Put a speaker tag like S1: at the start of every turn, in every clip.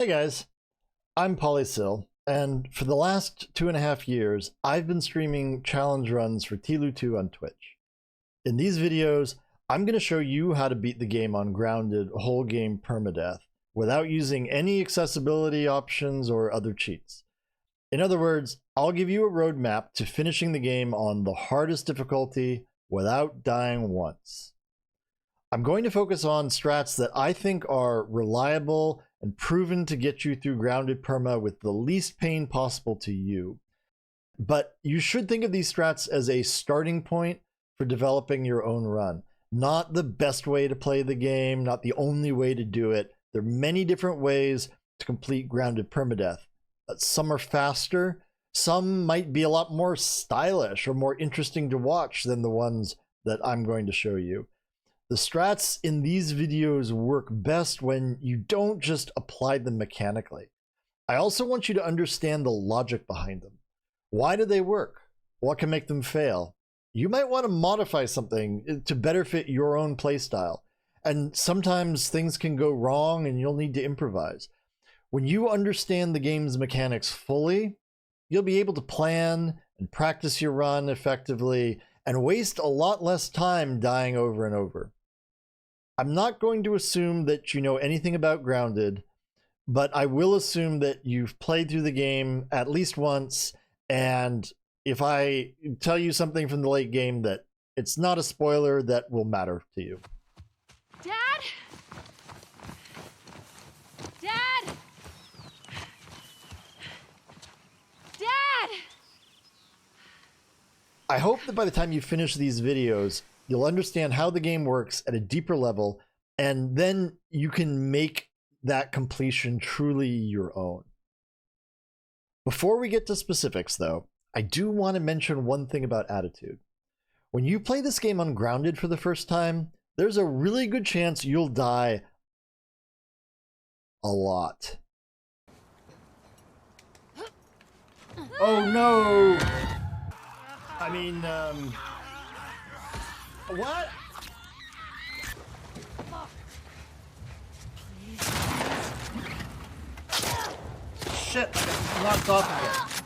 S1: Hey guys, I'm Polysil, and for the last 2.5 years, I've been streaming challenge runs for Tilu 2 on Twitch. In these videos, I'm going to show you how to beat the game on grounded whole game permadeath without using any accessibility options or other cheats. In other words, I'll give you a roadmap to finishing the game on the hardest difficulty without dying once. I'm going to focus on strats that I think are reliable and proven to get you through grounded perma with the least pain possible to you. But you should think of these strats as a starting point for developing your own run. Not the best way to play the game, not the only way to do it. There are many different ways to complete grounded permadeath. Some are faster, some might be a lot more stylish or more interesting to watch than the ones that I'm going to show you. The strats in these videos work best when you don't just apply them mechanically. I also want you to understand the logic behind them. Why do they work? What can make them fail? You might want to modify something to better fit your own playstyle. And sometimes things can go wrong and you'll need to improvise. When you understand the game's mechanics fully, you'll be able to plan and practice your run effectively and waste a lot less time dying over and over. I'm not going to assume that you know anything about grounded, but I will assume that you've played through the game at least once, and if I tell you something from the late game that it's not a spoiler, that will matter to you.
S2: Dad? Dad? Dad!
S1: I hope that by the time you finish these videos, you'll understand how the game works at a deeper level, and then you can make that completion truly your own. Before we get to specifics, though, I do want to mention one thing about attitude. When you play this game on grounded for the first time, there's a really good chance you'll die a lot. Oh no! I mean, what? Shit, I got knocked off of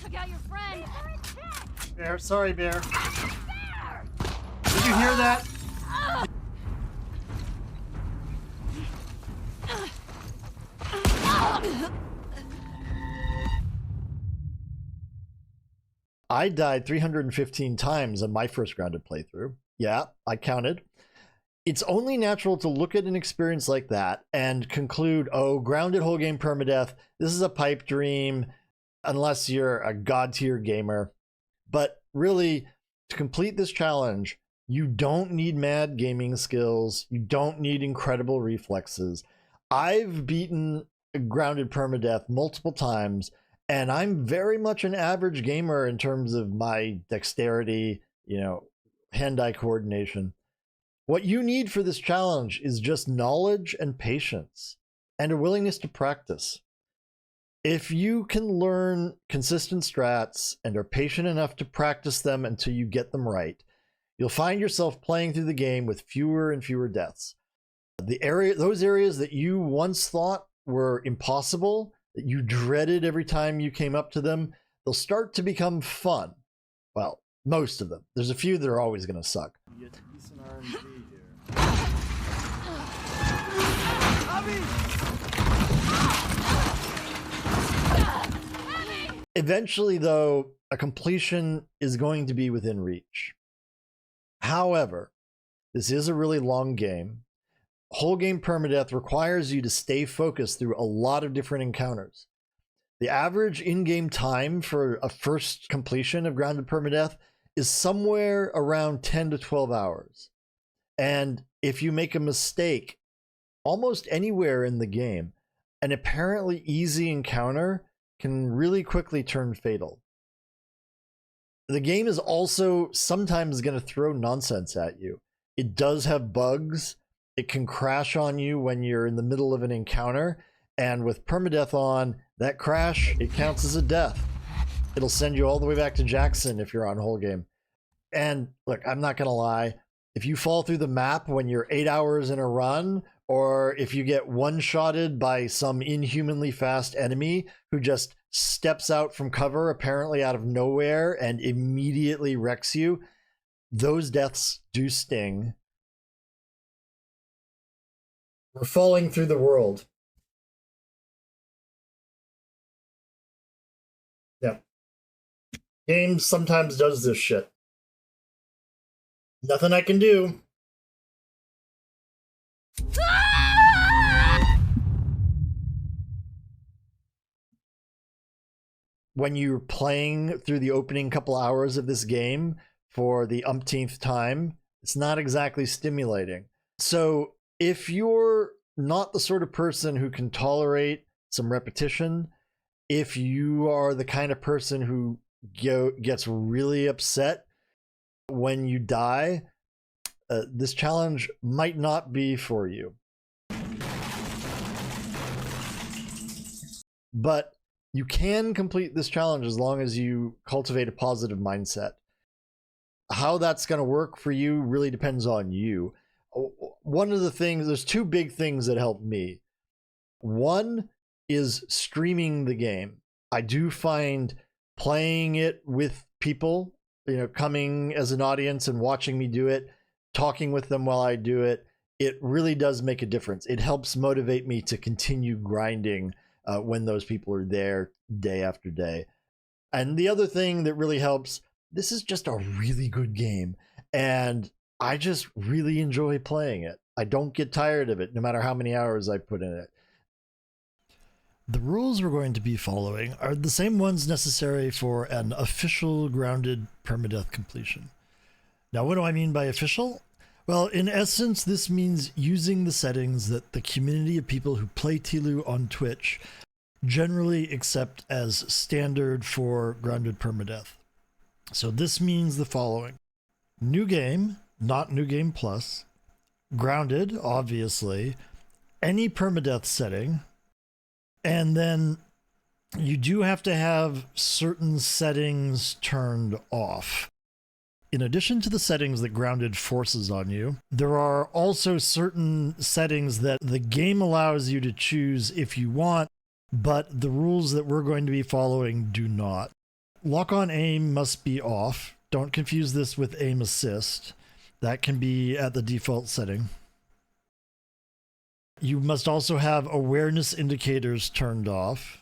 S2: I got your friend.
S1: it. Bear, sorry, Bear. Did you hear that? I died 315 times on my first grounded playthrough. Yeah, I counted. It's only natural to look at an experience like that and conclude, oh, grounded whole game permadeath, this is a pipe dream, unless you're a god tier gamer. But really, to complete this challenge, you don't need mad gaming skills. You don't need incredible reflexes. I've beaten grounded permadeath multiple times, and I'm very much an average gamer in terms of my dexterity, hand-eye coordination. What you need for this challenge is just knowledge and patience, and a willingness to practice. If you can learn consistent strats and are patient enough to practice them until you get them right, you'll find yourself playing through the game with fewer and fewer deaths. Those areas that you once thought were impossible, that you dreaded every time you came up to them, they'll start to become fun. Well, most of them. There's a few that are always going to suck. Eventually, though, a completion is going to be within reach. However, this is a really long game. Whole game permadeath requires you to stay focused through a lot of different encounters. The average in-game time for a first completion of grounded permadeath is somewhere around 10 to 12 hours. And if you make a mistake almost anywhere in the game, an apparently easy encounter can really quickly turn fatal. The game is also sometimes going to throw nonsense at you. It does have bugs. It can crash on you when you're in the middle of an encounter, and with permadeath on, that crash, it counts as a death. It'll send you all the way back to Jackson if you're on whole game. And look, I'm not going to lie. If you fall through the map when you're 8 hours in a run, or if you get one-shotted by some inhumanly fast enemy who just steps out from cover, apparently out of nowhere, and immediately wrecks you, those deaths do sting. We're falling through the world. Yeah. Games sometimes does this shit. Nothing I can do. When you're playing through the opening couple hours of this game for the umpteenth time, it's not exactly stimulating. So if you're not the sort of person who can tolerate some repetition, if you are the kind of person who gets really upset when you die, this challenge might not be for you. But you can complete this challenge as long as you cultivate a positive mindset. How that's going to work for you really depends on you. One of the things, there's two big things that help me. One is streaming the game. I do find playing it with people, coming as an audience and watching me do it, talking with them while I do it, it really does make a difference. It helps motivate me to continue grinding when those people are there day after day. And the other thing that really helps, this is just a really good game, and I just really enjoy playing it. I don't get tired of it, no matter how many hours I put in it. The rules we're going to be following are the same ones necessary for an official grounded permadeath completion. Now, what do I mean by official? Well, in essence, this means using the settings that the community of people who play TLOU on Twitch generally accept as standard for grounded permadeath. So this means the following: new game, not new game plus, grounded, obviously, any permadeath setting, and then you do have to have certain settings turned off. In addition to the settings that grounded forces on you, there are also certain settings that the game allows you to choose if you want, but the rules that we're going to be following do not. Lock-on aim must be off. Don't confuse this with aim assist. That can be at the default setting. You must also have awareness indicators turned off.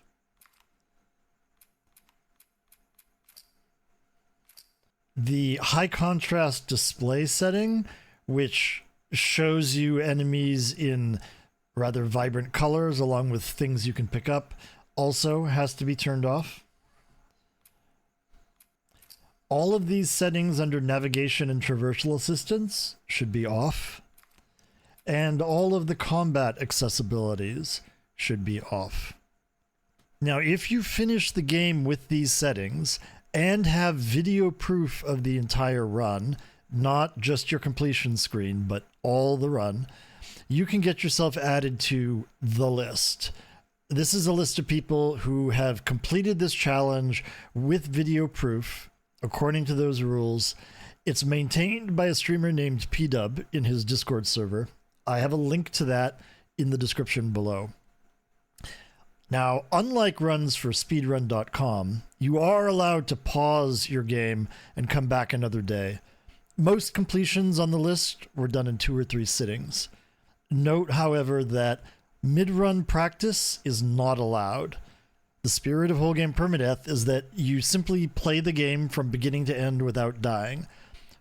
S1: The high contrast display setting, which shows you enemies in rather vibrant colors along with things you can pick up, also has to be turned off. All of these settings under navigation and traversal assistance should be off. And all of the combat accessibilities should be off. Now, if you finish the game with these settings and have video proof of the entire run, not just your completion screen, but all the run, you can get yourself added to the list. This is a list of people who have completed this challenge with video proof, according to those rules. It's maintained by a streamer named PDub in his Discord server. I have a link to that in the description below. Now, unlike runs for speedrun.com, you are allowed to pause your game and come back another day. Most completions on the list were done in 2 or 3 sittings. Note, however, that mid-run practice is not allowed. The spirit of whole game permadeath is that you simply play the game from beginning to end without dying.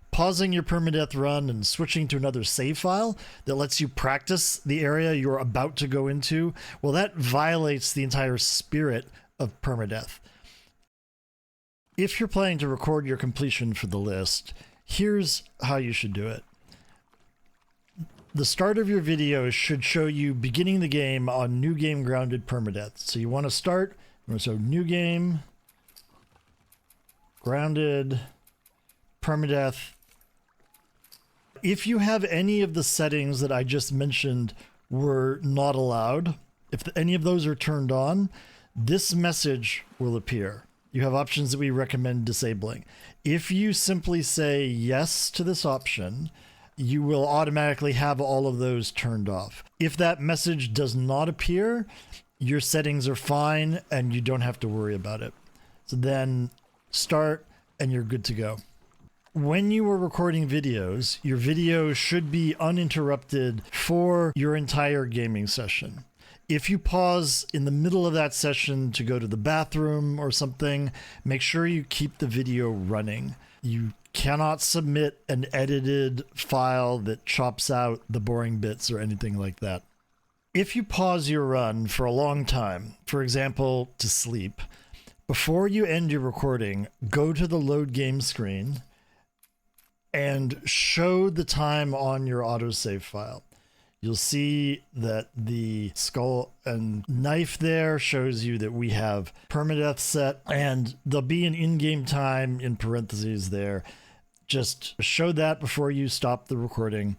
S1: Pausing your permadeath run and switching to another save file that lets you practice the area you're about to go into, well, that violates the entire spirit of permadeath. If you're planning to record your completion for the list, here's how you should do it. The start of your video should show you beginning the game on new game grounded permadeath. So you want to start, so new game, grounded, permadeath. If you have any of the settings that I just mentioned were not allowed, if any of those are turned on, this message will appear. you have options that we recommend disabling. If you simply say yes to this option, you will automatically have all of those turned off. If that message does not appear, your settings are fine and you don't have to worry about it. So then start and you're good to go. When you are recording videos, your video should be uninterrupted for your entire gaming session. If you pause in the middle of that session to go to the bathroom or something, make sure you keep the video running. You cannot submit an edited file that chops out the boring bits or anything like that. If you pause your run for a long time, for example, to sleep, before you end your recording, go to the load game screen and show the time on your autosave file. You'll see that the skull and knife there shows you that we have permadeath set, and there'll be an in-game time in parentheses there. Just show that before you stop the recording.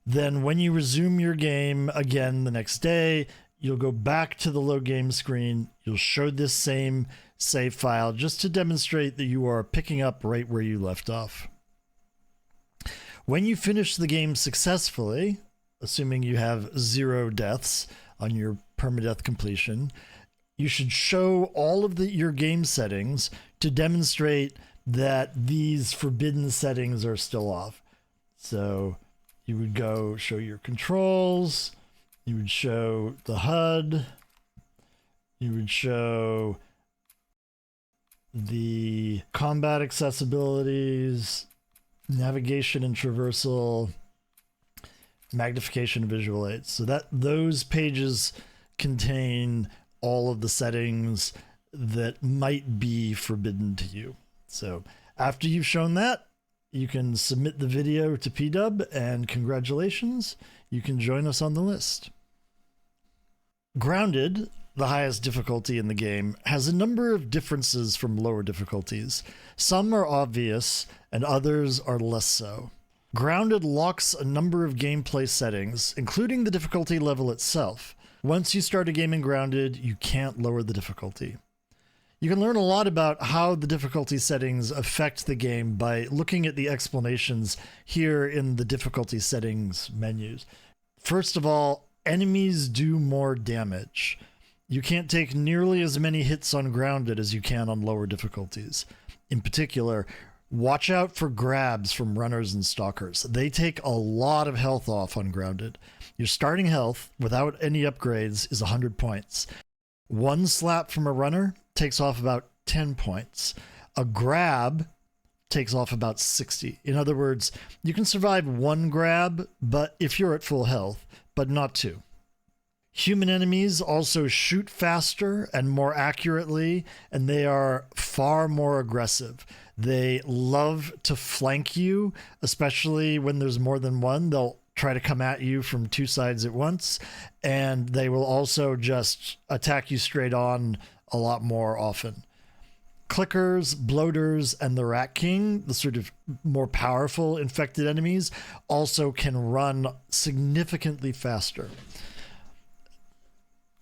S1: Then when you resume your game again the next day, you'll go back to the load game screen. You'll show this same save file just to demonstrate that you are picking up right where you left off. When you finish the game successfully, assuming you have 0 deaths on your permadeath completion, you should show all of your game settings to demonstrate that these forbidden settings are still off. So you would go show your controls, you would show the HUD, you would show the combat accessibilities, navigation and traversal, magnification and visual aids. So that those pages contain all of the settings that might be forbidden to you. So after you've shown that, you can submit the video to PDub, and congratulations, you can join us on the list. Grounded, the highest difficulty in the game, has a number of differences from lower difficulties. Some are obvious and others are less so. Grounded locks a number of gameplay settings, including the difficulty level itself. Once you start a game in Grounded, you can't lower the difficulty. You can learn a lot about how the difficulty settings affect the game by looking at the explanations here in the difficulty settings menus. First of all, enemies do more damage. You can't take nearly as many hits on Grounded as you can on lower difficulties. In particular, watch out for grabs from runners and stalkers. They take a lot of health off on Grounded. Your starting health, without any upgrades, is 100 points. One slap from a runner takes off about 10 points. A grab takes off about 60. In other words, you can survive one grab, but if you're at full health, but not two. Human enemies also shoot faster and more accurately, and they are far more aggressive. They love to flank you, especially when there's more than one. They'll try to come at you from two sides at once, and they will also just attack you straight on a lot more often. Clickers, bloaters, and the Rat King, the sort of more powerful infected enemies, also can run significantly faster.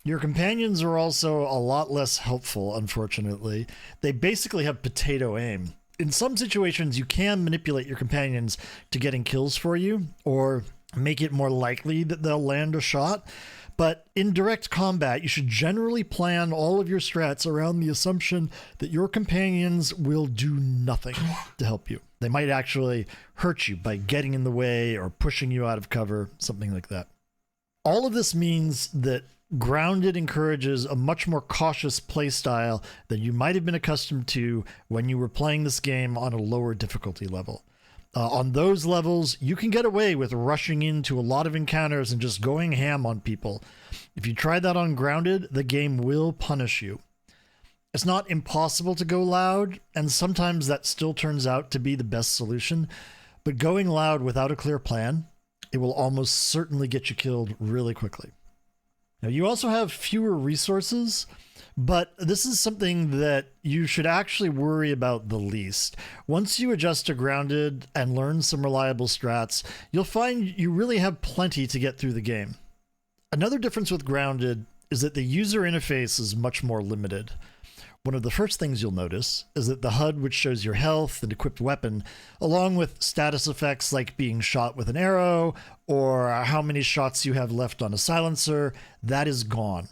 S1: Your companions are also a lot less helpful, unfortunately. They basically have potato aim. In some situations, you can manipulate your companions to getting kills for you, or make it more likely that they'll land a shot. But in direct combat, you should generally plan all of your strats around the assumption that your companions will do nothing to help you. They might actually hurt you by getting in the way or pushing you out of cover, something like that. All of this means that Grounded encourages a much more cautious playstyle than you might have been accustomed to when you were playing this game on a lower difficulty level. On those levels, you can get away with rushing into a lot of encounters and just going ham on people. If you try that on Grounded, the game will punish you. It's not impossible to go loud, and sometimes that still turns out to be the best solution, but going loud without a clear plan, it will almost certainly get you killed really quickly. Now, you also have fewer resources, but this is something that you should actually worry about the least. Once you adjust to Grounded and learn some reliable strats, you'll find you really have plenty to get through the game. Another difference with Grounded is that the user interface is much more limited. One of the first things you'll notice is that the HUD, which shows your health and equipped weapon, along with status effects like being shot with an arrow or how many shots you have left on a silencer, that is gone.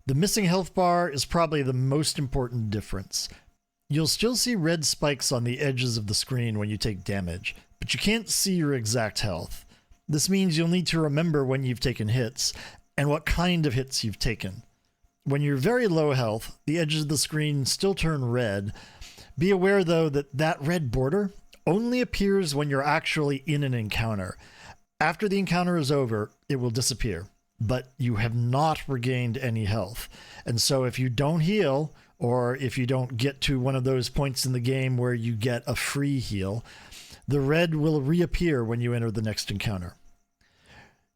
S1: The missing health bar is probably the most important difference. You'll still see red spikes on the edges of the screen when you take damage, but you can't see your exact health. This means you'll need to remember when you've taken hits and what kind of hits you've taken. When you're very low health, the edges of the screen still turn red. Be aware, though, that that red border only appears when you're actually in an encounter. After the encounter is over, it will disappear, but you have not regained any health. And so if you don't heal, or if you don't get to one of those points in the game where you get a free heal, the red will reappear when you enter the next encounter.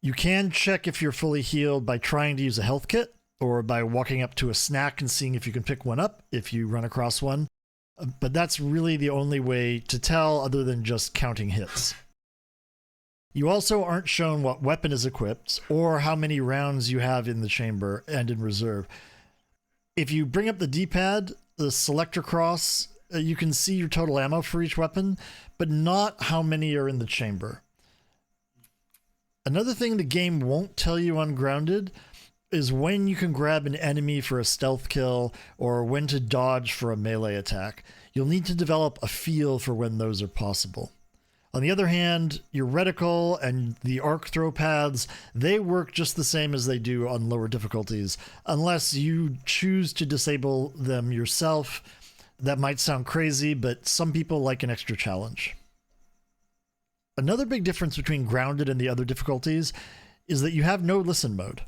S1: You can check if you're fully healed by trying to use a health kit, or by walking up to a snack and seeing if you can pick one up if you run across one. But that's really the only way to tell other than just counting hits. You also aren't shown what weapon is equipped or how many rounds you have in the chamber and in reserve. If you bring up the D-pad, the selector cross, you can see your total ammo for each weapon, but not how many are in the chamber. Another thing the game won't tell you on Grounded is when you can grab an enemy for a stealth kill or when to dodge for a melee attack. You'll need to develop a feel for when those are possible. On the other hand, your reticle and the arc throw paths, they work just the same as they do on lower difficulties, unless you choose to disable them yourself. That might sound crazy, but some people like an extra challenge. Another big difference between Grounded and the other difficulties is that you have no listen mode.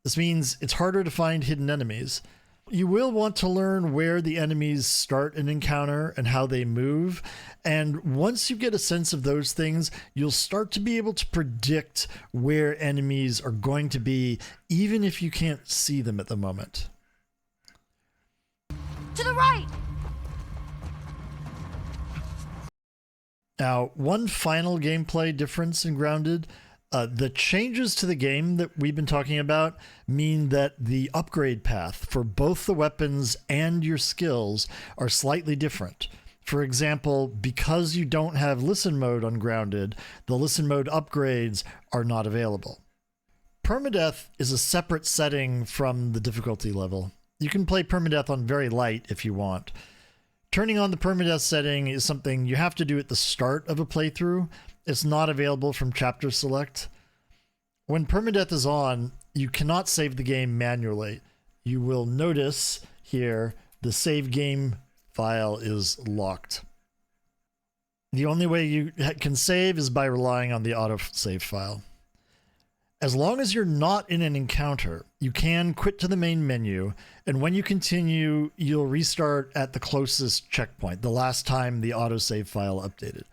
S1: This means it's harder to find hidden enemies. You will want to learn where the enemies start an encounter and how they move, and once you get a sense of those things, you'll start to be able to predict where enemies are going to be, even if you can't see them at the moment.
S2: To the right!
S1: Now, one final gameplay difference in Grounded. The changes to the game that we've been talking about mean that the upgrade path for both the weapons and your skills are slightly different. For example, because you don't have listen mode on Grounded, the listen mode upgrades are not available. Permadeath is a separate setting from the difficulty level. You can play Permadeath on very light if you want. Turning on the Permadeath setting is something you have to do at the start of a playthrough. It's not available from chapter select. When Permadeath is on, you cannot save the game manually. You will notice here the save game file is locked. The only way you can save is by relying on the autosave file. As long as you're not in an encounter, you can quit to the main menu, and when you continue, you'll restart at the closest checkpoint, the last time the autosave file updated.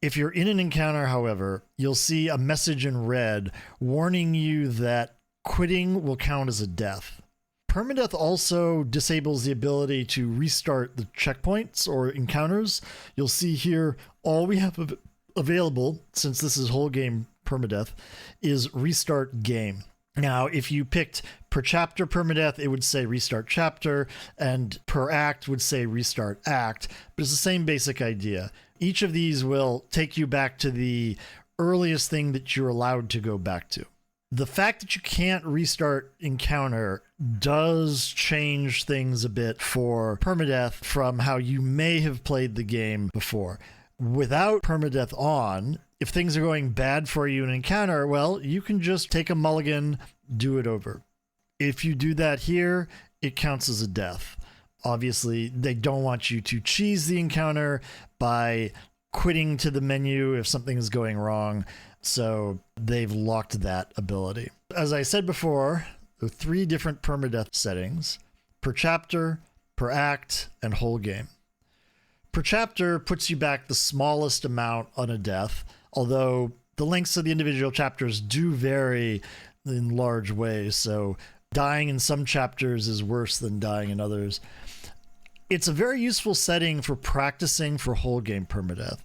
S1: If you're in an encounter, however, you'll see a message in red warning you that quitting will count as a death. Permadeath also disables the ability to restart the checkpoints or encounters. You'll see here all we have available, since this is whole game Permadeath, is restart game. Now, if you picked per chapter Permadeath, it would say restart chapter, and per act would say restart act, but it's the same basic idea. Each of these will take you back to the earliest thing that you're allowed to go back to. The fact that you can't restart encounter does change things a bit for Permadeath from how you may have played the game before. Without Permadeath on, if things are going bad for you in an encounter, well, you can just take a mulligan, do it over. If you do that here, it counts as a death. Obviously, they don't want you to cheese the encounter by quitting to the menu if something is going wrong, so they've locked that ability. As I said before, there are 3 different Permadeath settings: per chapter, per act, and whole game. Per chapter puts you back the smallest amount on a death, although the lengths of the individual chapters do vary in large ways, so dying in some chapters is worse than dying in others. It's a very useful setting for practicing for whole game Permadeath.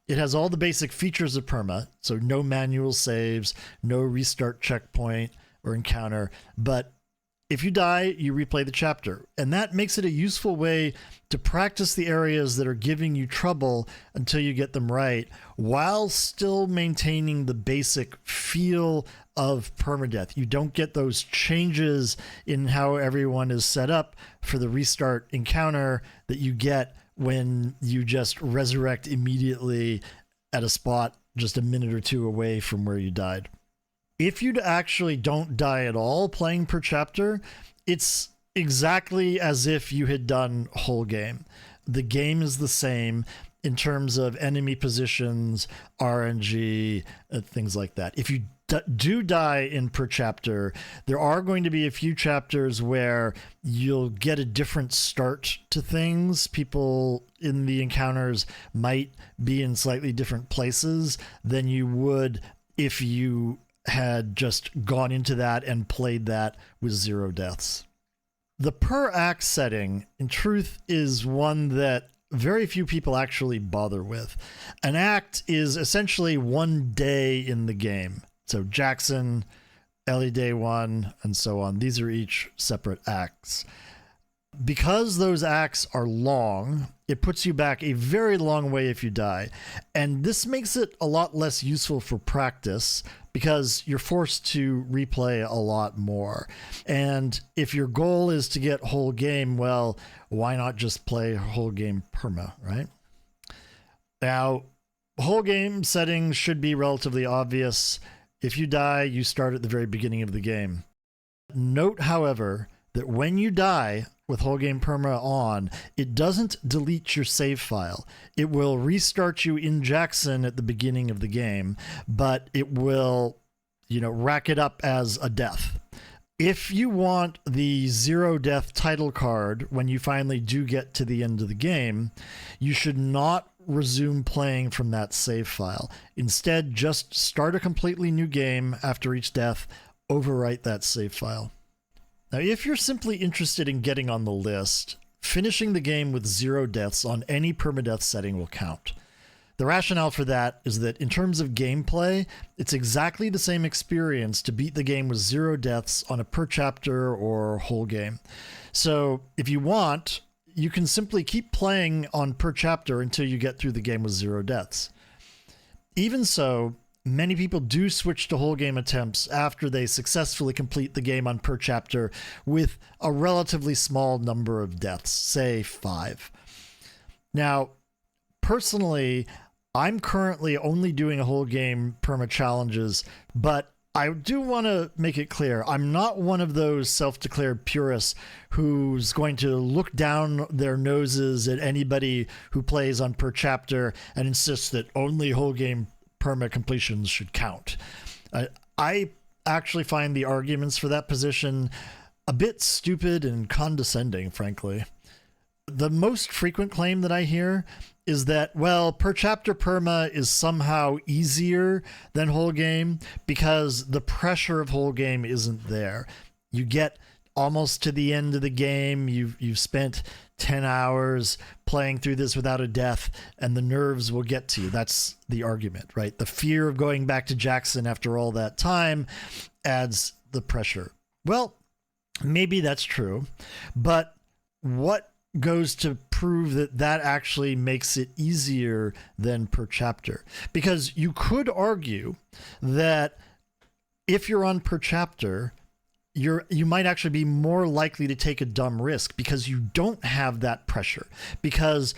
S1: It has all the basic features of Perma, so no manual saves, no restart checkpoint or encounter, but If you die, you replay the chapter, and that makes it a useful way to practice the areas that are giving you trouble until you get them right, while still maintaining the basic feel of permadeath. You don't get those changes in how everyone is set up for the restart encounter that you get when you just resurrect immediately at a spot just a minute or two away from where you died. If you actually don't die at all playing per chapter, it's exactly as if you had done whole game. The game is the same in terms of enemy positions, RNG, things like that. If you do die in per chapter, there are going to be a few chapters where you'll get a different start to things. People in the encounters might be in slightly different places than you would if you had just gone into that and played that with 0 deaths. The per act setting, in truth, is one that very few people actually bother with. An act is essentially one day in the game. So Jackson, Ellie Day 1, and so on. These are each separate acts. Because those acts are long, it puts you back a very long way if you die. And this makes it a lot less useful for practice because you're forced to replay a lot more. And if your goal is to get whole game, well, why not just play whole game perma, right? Now, whole game settings should be relatively obvious. If you die, you start at the very beginning of the game. Note, however, that when you die with whole game perma on, it doesn't delete your save file. It will restart you in Jackson at the beginning of the game, but it will, rack it up as a death. If you want the 0 death title card when you finally do get to the end of the game, you should not resume playing from that save file. Instead, just start a completely new game after each death, overwrite that save file. Now, if you're simply interested in getting on the list, finishing the game with 0 deaths on any permadeath setting will count. The rationale for that is that in terms of gameplay, it's exactly the same experience to beat the game with 0 deaths on a per chapter or whole game. So if you want, you can simply keep playing on per chapter until you get through the game with 0 deaths. Even so, many people do switch to whole game attempts after they successfully complete the game on per chapter with a relatively small number of deaths, say 5. Now, personally, I'm currently only doing a whole game perma challenges, but I do want to make it clear, I'm not one of those self-declared purists who's going to look down their noses at anybody who plays on per chapter and insists that only whole game perma completions should count. I actually find the arguments for that position a bit stupid and condescending, frankly. The most frequent claim that I hear is that, well, per chapter perma is somehow easier than whole game because the pressure of whole game isn't there. You get almost to the end of the game, you've spent 10 hours playing through this without a death, and the nerves will get to you. That's the argument, right? The fear of going back to Jackson after all that time adds the pressure. Well, maybe that's true, but what goes to prove that that actually makes it easier than per chapter? Because you could argue that if you're on per chapter, you might actually be more likely to take a dumb risk because you don't have that pressure, because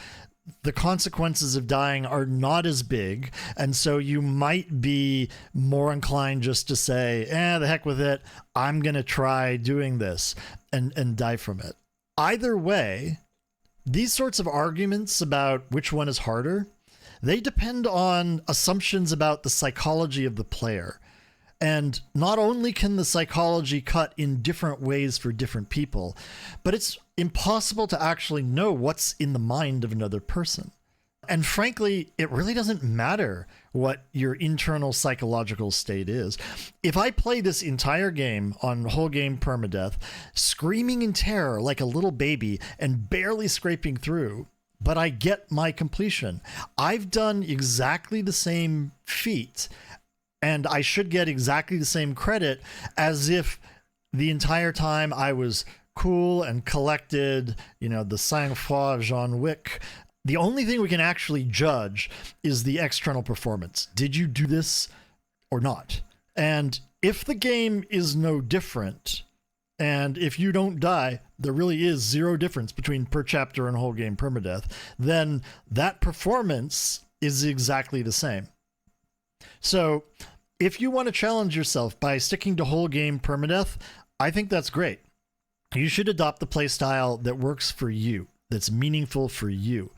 S1: the consequences of dying are not as big, and so you might be more inclined just to say, the heck with it, I'm gonna try doing this and die from it. Either way, these sorts of arguments about which one is harder, they depend on assumptions about the psychology of the player. And not only can the psychology cut in different ways for different people, but it's impossible to actually know what's in the mind of another person. And frankly, it really doesn't matter what your internal psychological state is. If I play this entire game on whole game permadeath, screaming in terror like a little baby and barely scraping through, but I get my completion, I've done exactly the same feat, and I should get exactly the same credit as if the entire time I was cool and collected, the sang-froid John Wick. The only thing we can actually judge is the external performance. Did you do this or not? And if the game is no different, and if you don't die, there really is zero difference between per chapter and whole game permadeath, then that performance is exactly the same. So if you want to challenge yourself by sticking to whole game permadeath, I think that's great. You should adopt the playstyle that works for you, that's meaningful for you.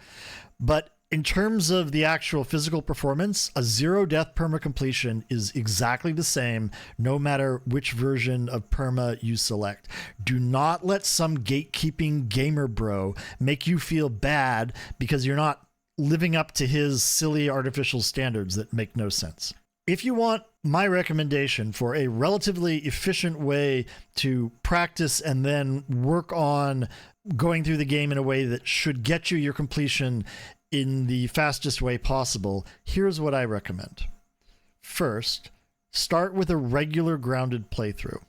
S1: But in terms of the actual physical performance, a zero death perma completion is exactly the same no matter which version of perma you select. Do not let some gatekeeping gamer bro make you feel bad because you're not living up to his silly artificial standards that make no sense. If you want my recommendation for a relatively efficient way to practice and then work on going through the game in a way that should get you your completion in the fastest way possible, here's what I recommend. First, start with a regular grounded playthrough.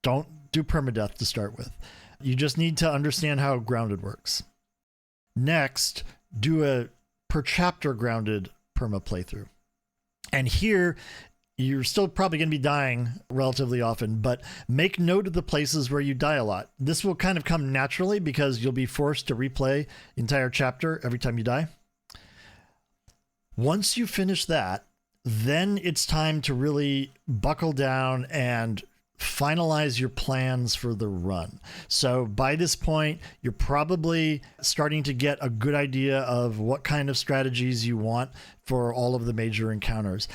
S1: Don't do permadeath to start with. You just need to understand how grounded works. Next, do a per chapter grounded perma playthrough. And here, you're still probably going to be dying relatively often, but make note of the places where you die a lot. This will kind of come naturally because you'll be forced to replay the entire chapter every time you die. Once you finish that, then it's time to really buckle down and finalize your plans for the run. So by this point, you're probably starting to get a good idea of what kind of strategies you want for all of the major encounters.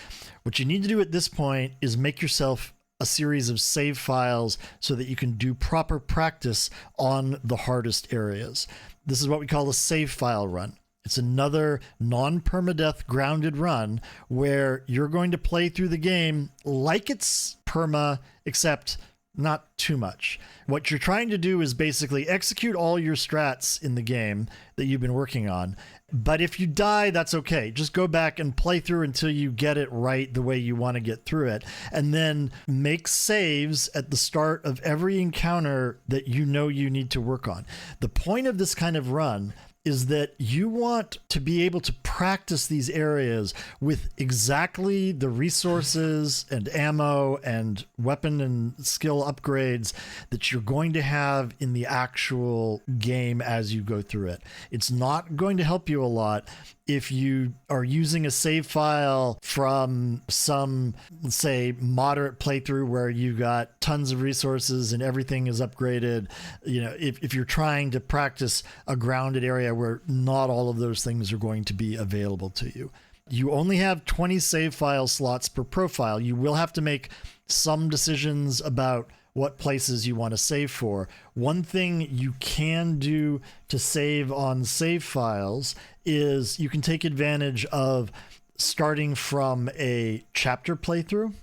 S1: What you need to do at this point is make yourself a series of save files so that you can do proper practice on the hardest areas. This is what we call a save file run. It's another non-permadeath grounded run where you're going to play through the game like it's perma, except not too much. What you're trying to do is basically execute all your strats in the game that you've been working on. But if you die, that's okay. Just go back and play through until you get it right the way you want to get through it. And then make saves at the start of every encounter that you know you need to work on. The point of this kind of run is that you want to be able to practice these areas with exactly the resources and ammo and weapon and skill upgrades that you're going to have in the actual game as you go through it. It's not going to help you a lot if you are using a save file from some, let's say, moderate playthrough where you got tons of resources and everything is upgraded. If you're trying to practice a grounded area where not all of those things are going to be available to you. You only have 20 save file slots per profile. You will have to make some decisions about what places you want to save for. One thing you can do to save on save files is you can take advantage of starting from a chapter playthrough.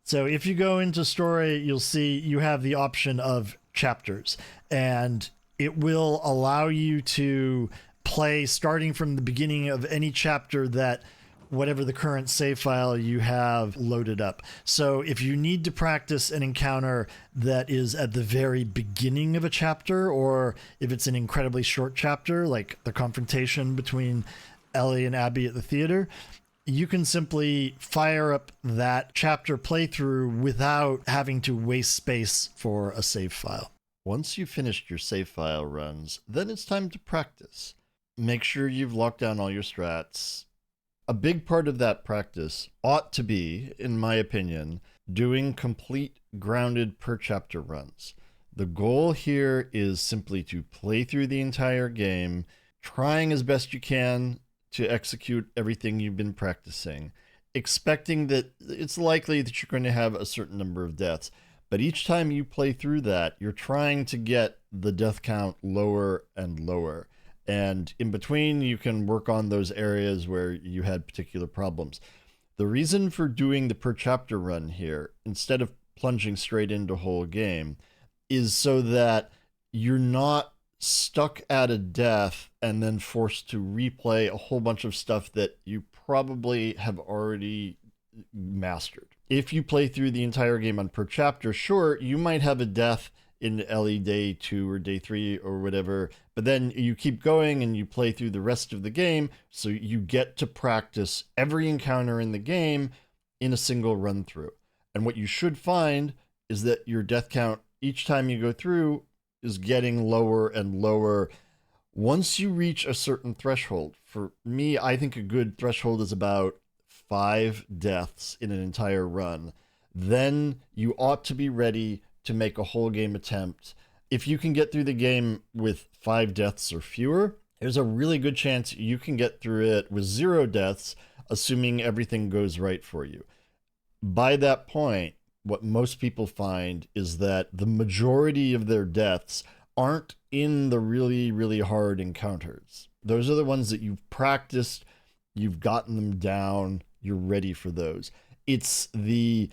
S1: So if you go into story, you'll see you have the option of chapters, and it will allow you to play starting from the beginning of any chapter that whatever the current save file you have loaded up. So if you need to practice an encounter that is at the very beginning of a chapter, or if it's an incredibly short chapter, like the confrontation between Ellie and Abby at the theater, you can simply fire up that chapter playthrough without having to waste space for a save file. Once you've finished your save file runs, then it's time to practice. Make sure you've locked down all your strats. A big part of that practice ought to be, in my opinion, doing complete grounded per chapter runs. The goal here is simply to play through the entire game, trying as best you can to execute everything you've been practicing, expecting that it's likely that you're going to have a certain number of deaths. But each time you play through that, you're trying to get the death count lower and lower. And in between, you can work on those areas where you had particular problems. The reason for doing the per chapter run here, instead of plunging straight into whole game, is so that you're not stuck at a death and then forced to replay a whole bunch of stuff that you probably have already mastered. If you play through the entire game on per chapter, sure, you might have a death in LE day 2 or day 3 or whatever, but then you keep going and you play through the rest of the game, so you get to practice every encounter in the game in a single run through. And what you should find is that your death count each time you go through is getting lower and lower once you reach a certain threshold. For me, I think a good threshold is about 5 deaths in an entire run. Then you ought to be ready to make a whole game attempt. If you can get through the game with 5 deaths or fewer, there's a really good chance you can get through it with 0 deaths, assuming everything goes right for you. By that point, what most people find is that the majority of their deaths aren't in the really, really hard encounters. Those are the ones that you've practiced, you've gotten them down, you're ready for those. It's the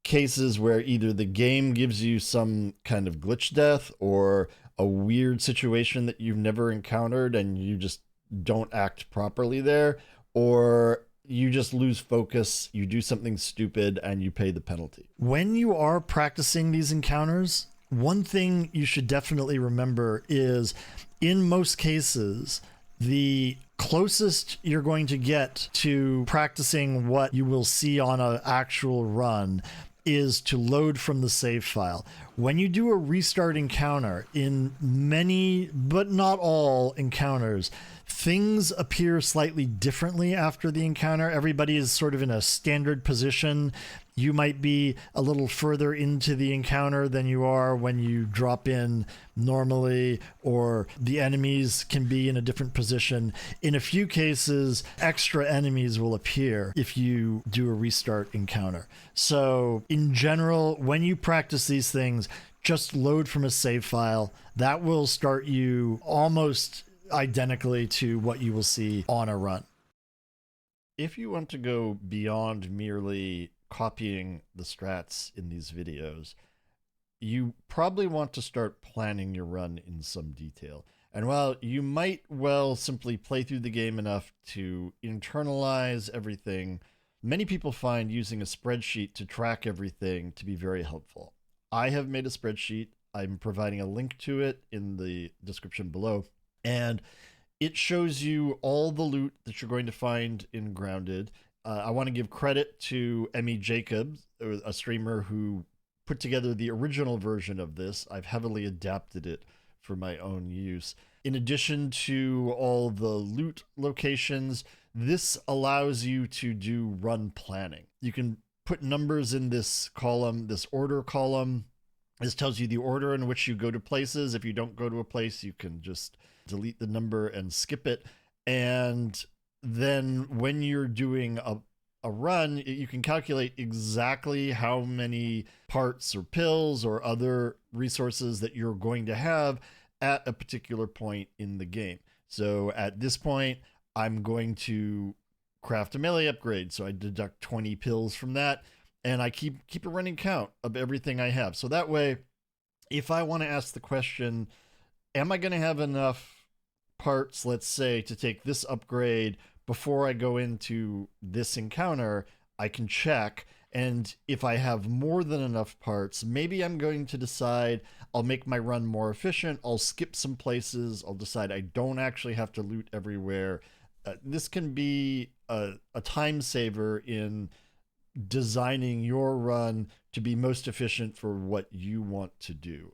S1: cases where either the game gives you some kind of glitch death or a weird situation that you've never encountered and you just don't act properly there, or you just lose focus, you do something stupid, and you pay the penalty. When you are practicing these encounters, one thing you should definitely remember is, in most cases, the closest you're going to get to practicing what you will see on an actual run is to load from the save file. When you do a restart encounter, in many, but not all encounters, things appear slightly differently after the encounter. Everybody is sort of in a standard position. You might be a little further into the encounter than you are when you drop in normally, or the enemies can be in a different position. In a few cases, extra enemies will appear if you do a restart encounter. So in general, when you practice these things, just load from a save file. That will start you almost identically to what you will see on a run. If you want to go beyond merely copying the strats in these videos, you probably want to start planning your run in some detail. And while you might well simply play through the game enough to internalize everything, many people find using a spreadsheet to track everything to be very helpful. I have made a spreadsheet. I'm providing a link to it in the description below. And it shows you all the loot that you're going to find in Grounded. I want to give credit to Emmy Jacobs, a streamer who put together the original version of this. I've heavily adapted it for my own use. In addition to all the loot locations, this allows you to do run planning. You can put numbers in this column, this order column. This tells you the order in which you go to places. If you don't go to a place, you can just delete the number and skip it. And then when you're doing a run, you can calculate exactly how many parts or pills or other resources that you're going to have at a particular point in the game. So at this point, I'm going to craft a melee upgrade. So I deduct 20 pills from that, and I keep a running count of everything I have. So that way, if I want to ask the question, am I going to have enough parts, let's say, to take this upgrade before I go into this encounter, I can check. And if I have more than enough parts, maybe I'm going to decide I'll make my run more efficient. I'll skip some places. I'll decide I don't actually have to loot everywhere. This can be a time saver in designing your run to be most efficient for what you want to do.